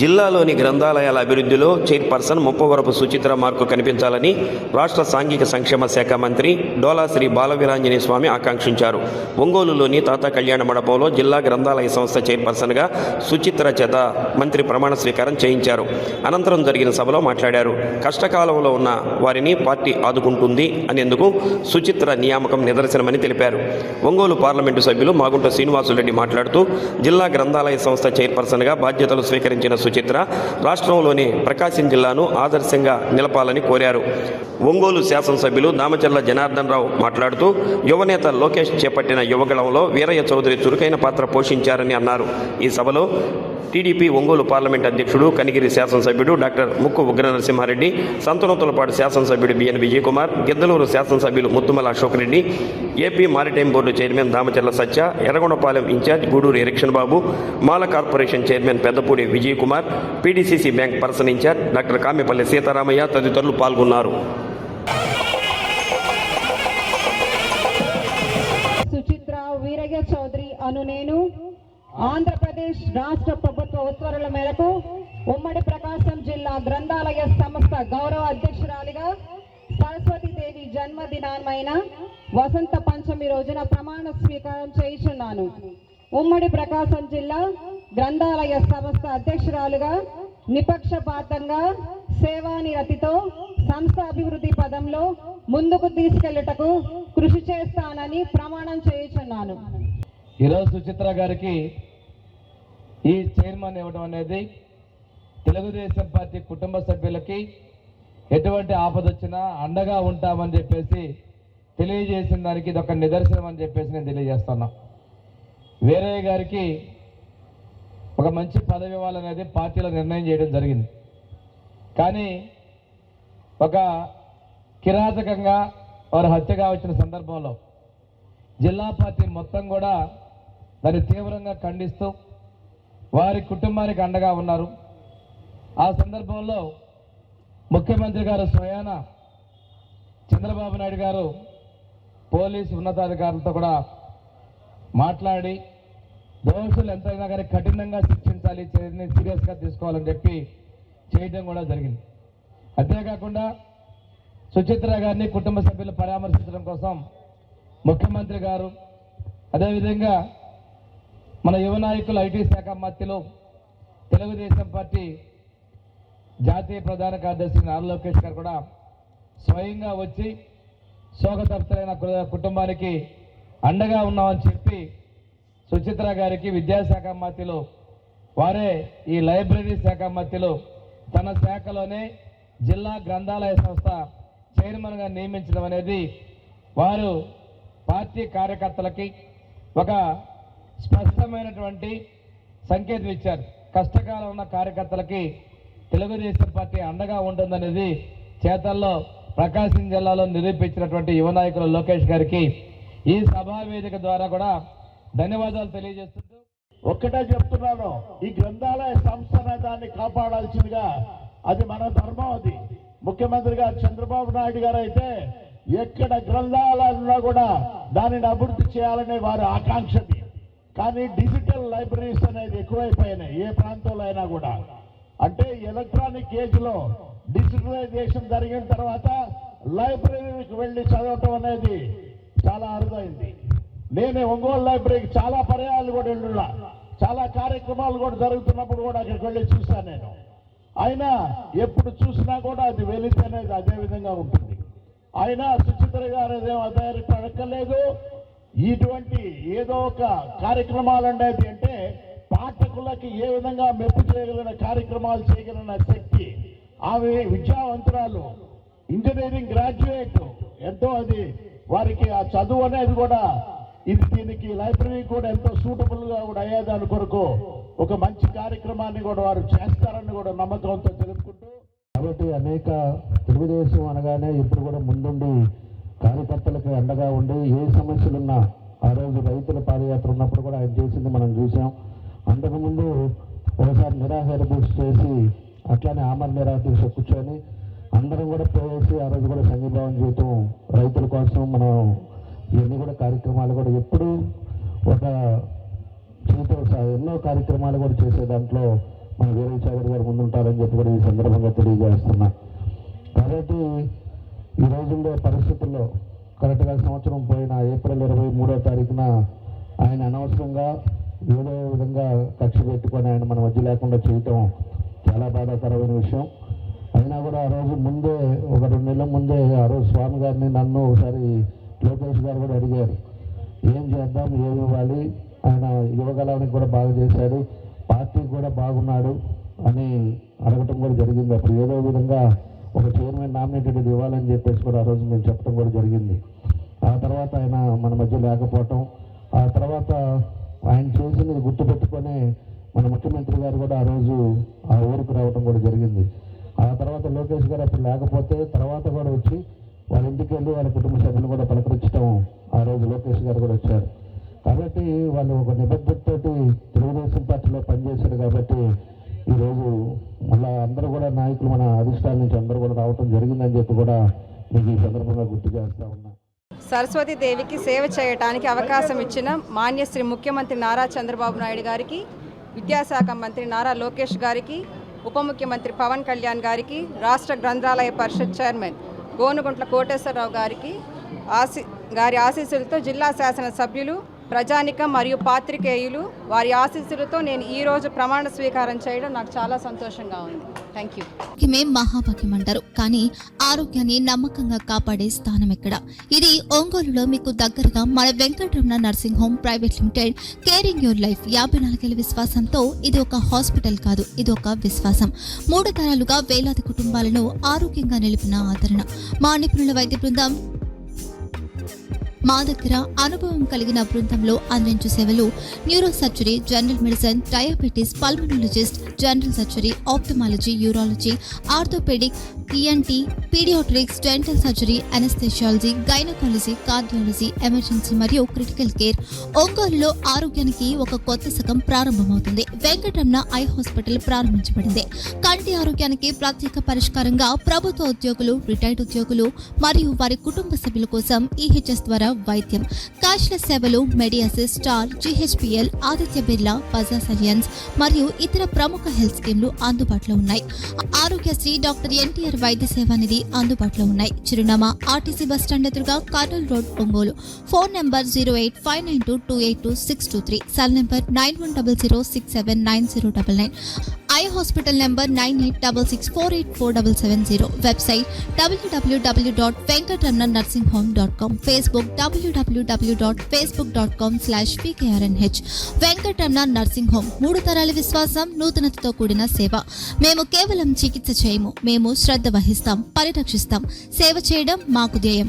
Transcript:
జిల్లాలోని గ్రంథాలయాల అభివృద్ధిలో chairperson Muppavarapu Suchitra mark కనిపించాలని రాష్ట్ర సాంఘిక సంక్షేమ శాఖ మంత్రి డోలా శ్రీ బాలవీరాంజనేయ స్వామి ఆకాంక్షించారు. ఒంగోలులోని తాత కళ్యాణ మండపంలో జిల్లా గ్రంథాలయ సంస్థ చైర్పర్సన్గా సుచిత్ర చేత మంత్రి ప్రమాణ స్వీకారం చేయించారు. అనంతరం జరిగిన సభలో మాట్లాడారు. కష్టకాలంలో ఉన్న వారిని పార్టీ ఆదుకుంటుంది అనేందుకు సుచిత్ర నియామకం నిదర్శనమని తెలిపారు. ఒంగోలు పార్లమెంటు సభ్యులు మాగుంట శ్రీనివాసులరెడ్డి మాట్లాడుతూ జిల్లా గ్రంథాలయ సంస్థ చైర్పర్సన్గా బాధ్యతలు స్వీకరించిన సుచిత్ర రాష్ట్రంలోని ప్రకాశం జిల్లాను ఆదర్శంగా నిలపాలని కోరారు. ఒంగోలు శాసనసభ్యులు దామచర్ల జనార్దన్ రావు మాట్లాడుతూ యువనేత లోకేష్ చేపట్టిన యువగళంలో వీరయ్య చౌదరి చురుకైన పాత్ర పోషించారని అన్నారు. ఈ సభలో టీడీపీ ఒంగోలు పార్లమెంట్ అధ్యక్షుడు కనిగిరి శాసనసభ్యుడు డాక్టర్ ముక్కు ఉగ్ర నరసింహారెడ్డి, సంతనోతులపాడు శాసనసభ్యుడు బిఎన్ విజయకుమార్, గిద్దలూరు శాసనసభ్యులు Muthumula Ashok Reddy, AP maritime board chairman Damacharla Satya, Yerragondapalem incharge Gudur Erikshan Babu, Mala corporation chairman Peddapudi Vijayakumar, PDCC bank person incharge doctor Kamepalli Seetharamaiah తదితరులు పాల్గొన్నారు. సుచిత్ర వీరయ్య చౌదరి అను నేను ఆంధ్రప్రదేశ్ రాష్ట్ర ప్రభుత్వ ఉత్తర్వుల మేరకు ఉమ్మడి ప్రకాశం జిల్లా గ్రంథాలయ సంస్థ గౌరవ అధ్యక్షురాలిగా సరస్వతీదేవి జన్మదినమైన వసంత పంచమి రోజున ప్రమాణ స్వీకారం చేయుచున్నాను. ఉమ్మడి ప్రకాశం జిల్లా గ్రంథాలయ సంస్థ అధ్యక్షురాలుగా నిపక్షపాతంగా సేవానిరతితో సంస్థ అభివృద్ధి పదంలో ముందుకు తీసుకెళ్లుటకు కృషి చేస్తానని ప్రమాణం చేయుచున్నాను. ఈరోజు సుచిత్ర గారికి ఈ చైర్మన్ ఇవ్వడం అనేది తెలుగుదేశం పార్టీ కుటుంబ సభ్యులకి ఎటువంటి ఆపదొచ్చినా అండగా ఉంటామని చెప్పేసి తెలియజేసిన దానికి ఇది ఒక నిదర్శనం అని చెప్పేసి నేను తెలియజేస్తున్నా. వీరయ్య గారికి ఒక మంచి పదవి ఇవ్వాలనేది పార్టీలో నిర్ణయం చేయడం జరిగింది. కానీ ఒక కిరాతకంగా వారు హత్యగా వచ్చిన సందర్భంలో జిల్లా పార్టీ మొత్తం కూడా దాన్ని తీవ్రంగా ఖండిస్తూ వారి కుటుంబానికి అండగా ఉన్నారు. ఆ సందర్భంలో ముఖ్యమంత్రి గారు స్వయాన చంద్రబాబు నాయుడు గారు పోలీసు ఉన్నతాధికారులతో కూడా మాట్లాడి దోషులు ఎంతైనా కానీ కఠినంగా శిక్షించాలి, సీరియస్గా తీసుకోవాలని చెప్పి చేయడం కూడా జరిగింది. అంతేకాకుండా సుచిత్ర గారిని కుటుంబ సభ్యులు పరామర్శించడం కోసం ముఖ్యమంత్రి గారు, అదేవిధంగా మన యువ నాయకులు ఐటీ శాఖ మంత్రులు తెలుగుదేశం పార్టీ జాతీయ ప్రధాన కార్యదర్శి నారా లోకేష్ గారు కూడా స్వయంగా వచ్చి శోకతప్తులైన కుటుంబానికి అండగా ఉన్నామని చెప్పి సుచిత్ర గారికి విద్యాశాఖ మంత్రులు వారే ఈ లైబ్రరీ శాఖ మంత్రులు తన శాఖలోనే జిల్లా గ్రంథాలయ సంస్థ చైర్మన్గా నియమించడం అనేది వారు పార్టీ కార్యకర్తలకి ఒక స్పష్టమైనటువంటి సంకేతం ఇచ్చారు. కష్టకాలం ఉన్న కార్యకర్తలకి తెలుగుదేశం పార్టీ అండగా ఉంటుందనేది చేతల్లో ప్రకాశం జిల్లాలో నిరూపించినటువంటి యువ నాయకులు లోకేష్ గారికి ఈ సభా వేదిక ద్వారా కూడా ధన్యవాదాలు తెలియజేస్తుంటూ ఒక్కటే చెప్తున్నాను, ఈ గ్రంథాలయ సంస్థ దాన్ని కాపాడాల్సిందిగా అది మన ధర్మం. అది ముఖ్యమంత్రి గారు చంద్రబాబు నాయుడు గారు అయితే ఎక్కడ గ్రంథాలయాలున్నా కూడా దానిని అభివృద్ధి చేయాలనే వారి ఆకాంక్షది. కానీ డిజిటల్ లైబ్రరీస్ అనేది ఎక్కువైపోయినాయి ఏ ప్రాంతంలో అయినా కూడా. అంటే ఎలక్ట్రానిక్ ఏజ్లో డిజిటలైజేషన్ జరిగిన తర్వాత లైబ్రరీకి వెళ్ళి చదవటం అనేది చాలా అరుదైంది. నేను ఒంగోలు లైబ్రరీకి చాలా పర్యాలు కూడా వెళ్ళున్నా, చాలా కార్యక్రమాలు కూడా జరుగుతున్నప్పుడు కూడా అక్కడికి వెళ్ళి చూశాను నేను. అయినా ఎప్పుడు చూసినా కూడా అది వెలితి అనేది అదే విధంగా ఉంటుంది. అయినా సుచిత్ర గారు ఏదేమో అధైర్యపడక్కర్లేదు. ఇటువంటి ఏదో ఒక కార్యక్రమాలు అనేది అంటే పాఠకులకి ఏ విధంగా మెప్పు చేయగలిగిన కార్యక్రమాలు చేయగలిగిన శక్తి, ఆమె విద్యావంతురాలు, ఇంజనీరింగ్ గ్రాడ్యుయేట్, ఎంతో అది వారికి ఆ చదువు అనేది కూడా ఇది దీనికి లైబ్రరీ కూడా ఎంతో సూటబుల్గా కూడా అయ్యేదాని కొరకు ఒక మంచి కార్యక్రమాన్ని కూడా వారు చేస్తారని కూడా నమ్మకంతో తెలుపుకుంటూ, కాబట్టి అనేక తెలుగుదేశం అనగానే ఇప్పుడు కూడా ముందుండి కార్యకర్తలకు అండగా ఉండి ఏ సమస్యలున్నా ఆ రోజు రైతుల పాదయాత్ర ఉన్నప్పుడు కూడా ఆయన చేసింది మనం చూసాం. అంతకుముందు ఒకసారి నిరాహార దీక్ష చేసి అట్లానే ఆమర నిరాహార దీక్ష కూర్చొని అందరం కూడా పోయేసి ఆ రోజు కూడా సంఘీభావం చేయటం రైతుల కోసం మనం ఇవన్నీ కూడా కార్యక్రమాలు కూడా ఎప్పుడు ఒక ఎన్నో కార్యక్రమాలు కూడా చేసే దాంట్లో మన వీరయ్య చౌదరి గారు ముందుంటారని చెప్పి కూడా ఈ సందర్భంగా తెలియజేస్తున్నా. కాబట్టి ఈ రోజుల్లో పరిస్థితుల్లో కరెక్ట్గా సంవత్సరం పోయిన ఏప్రిల్ 23వ తారీఖున ఆయన అనవసరంగా ఏదో విధంగా కక్ష పెట్టుకొని ఆయన మన మధ్య లేకుండా చేయటం చాలా బాధాకరమైన విషయం. అయినా కూడా ఆ రోజు ముందే ఒక 2 నెలల ముందే ఆ రోజు స్వామి గారిని నన్ను ఒకసారి లోకేష్ గారు కూడా అడిగారు, ఏం చేద్దాం, ఏమి ఇవ్వాలి, ఆయన యువగలానికి కూడా బాగా చేశాడు, పార్టీకి కూడా బాగున్నాడు అని అడగటం కూడా జరిగింది. అప్పుడు ఏదో విధంగా ఒక చైర్మన్ నామినేటెడ్ ఇవ్వాలని చెప్పేసి కూడా ఆ రోజు మేము చెప్పడం కూడా జరిగింది. ఆ తర్వాత ఆయన మన మధ్య లేకపోవటం, ఆ తర్వాత ఆయన చేసినది గుర్తుపెట్టుకొని మన ముఖ్యమంత్రి గారు కూడా ఆ రోజు ఆ ఊరికి రావడం కూడా జరిగింది. ఆ తర్వాత లోకేష్ గారు అప్పుడు లేకపోతే తర్వాత కూడా వచ్చి వాళ్ళ ఇంటికి వెళ్ళి వాళ్ళ కుటుంబ సభ్యులు కూడా పలకరించడం ఆ రోజు లోకేష్ గారు కూడా వచ్చారు. కాబట్టి వాళ్ళు ఒక నిబద్ధతతోటి తెలుగుదేశం పార్టీలో పనిచేశారు. కాబట్టి ఈరోజు మళ్ళా అందరూ కూడా నాయకులు మన అధిష్టానం నుంచి అందరూ కూడా రావడం జరిగిందని చెప్పి కూడా మీకు ఈ సందర్భంగా గుర్తు చేస్తా ఉన్నా. సరస్వతి దేవికి సేవ చేయడానికి అవకాశం ఇచ్చిన మాన్యశ్రీ ముఖ్యమంత్రి నారా చంద్రబాబు నాయుడు గారికి, విద్యాశాఖ మంత్రి నారా లోకేష్ గారికి, ఉప ముఖ్యమంత్రి పవన్ కళ్యాణ్ గారికి, రాష్ట్ర గ్రంథాలయ పరిషత్ చైర్మన్ గోనుగుంట్ల కోటేశ్వరరావు గారికి గారి ఆశీస్సులతో జిల్లా శాసన సభ్యులు, ప్రజానికం మరియు పాత్రికేయులు వారి ఆశీస్సులతో నేను ఈరోజు ప్రమాణ స్వీకారం చేయడం నాకు చాలా సంతోషంగా ఉంది. Thank you. మహాభాగ్యం అంటారు, కానీ ఆరోగ్యాన్ని నమ్మకంగా కాపాడే స్థానం ఎక్కడ? ఇది ఒంగోలులో మీకు దగ్గరగా మన Venkataramana nursing home private limited. Caring your life 54 ఏళ్ల విశ్వాసంతో ఇది ఒక హాస్పిటల్ కాదు, ఇది ఒక విశ్వాసం. 3 తరాలుగా వేలాది కుటుంబాలను ఆరోగ్యంగా నిలిపిన ఆదరణ. మా నిపుణుల వైద్య బృందం మా దగ్గర అనుభవం కలిగిన బృందంలో అందించే సేవలు neuro surgery, general medicine, diabetes, pulmonologist, general surgery, ophthalmology, urology, orthopaedic, ENT, paediatrics, dental surgery, anaesthesiology, gynaecology, cardiology, emergency మరియు క్రిటికల్ కేర్. ఒంగోలులో ఆరోగ్యానికి ఒక కొత్త శకం ప్రారంభమవుతుంది. వెంకటరమణ ఐ హాస్పిటల్ ప్రారంభించబడింది. కంటి ఆరోగ్యానికి ప్రత్యేక పరిష్కారంగా ప్రభుత్వ ఉద్యోగులు, రిటైర్డ్ ఉద్యోగులు మరియు వారి కుటుంబ సభ్యుల కోసం ఈహెచ్ఎస్ ద్వారా వైద్యం. క్యాష్లెస్ సేవలు Medi Assist, Star, GHPL, Aditya Birla, Bajaj Allianz మరియు ఇతర ప్రముఖ హెల్త్ స్కీమ్లు అందుబాటులో ఉన్నాయి. ఆరోగ్యశ్రీ, డాక్టర్ ఎన్టీఆర్ వైద్య సేవా నిధి అందుబాటులో ఉన్నాయి. చిరునామా ఆర్టీసీ బస్ స్టాండ్ ఎదురుగా, Kurnool road, Ongole. Phone number 08592282623, cell number 9100679099. Eye hospital number 9866484770. Website www.venkatramananursinghome.com. Facebook www.facebook.com/pkrnh. Venkataramana nursing home, 3 తరాల విశ్వాసం, నూతనతతో కూడిన సేవ. మేము కేవలం చికిత్స చేయము, మేము శ్రద్ధ వహిస్తాం, పరిరక్షిస్తాం. సేవ చేయడం మాకు ధ్యేయం.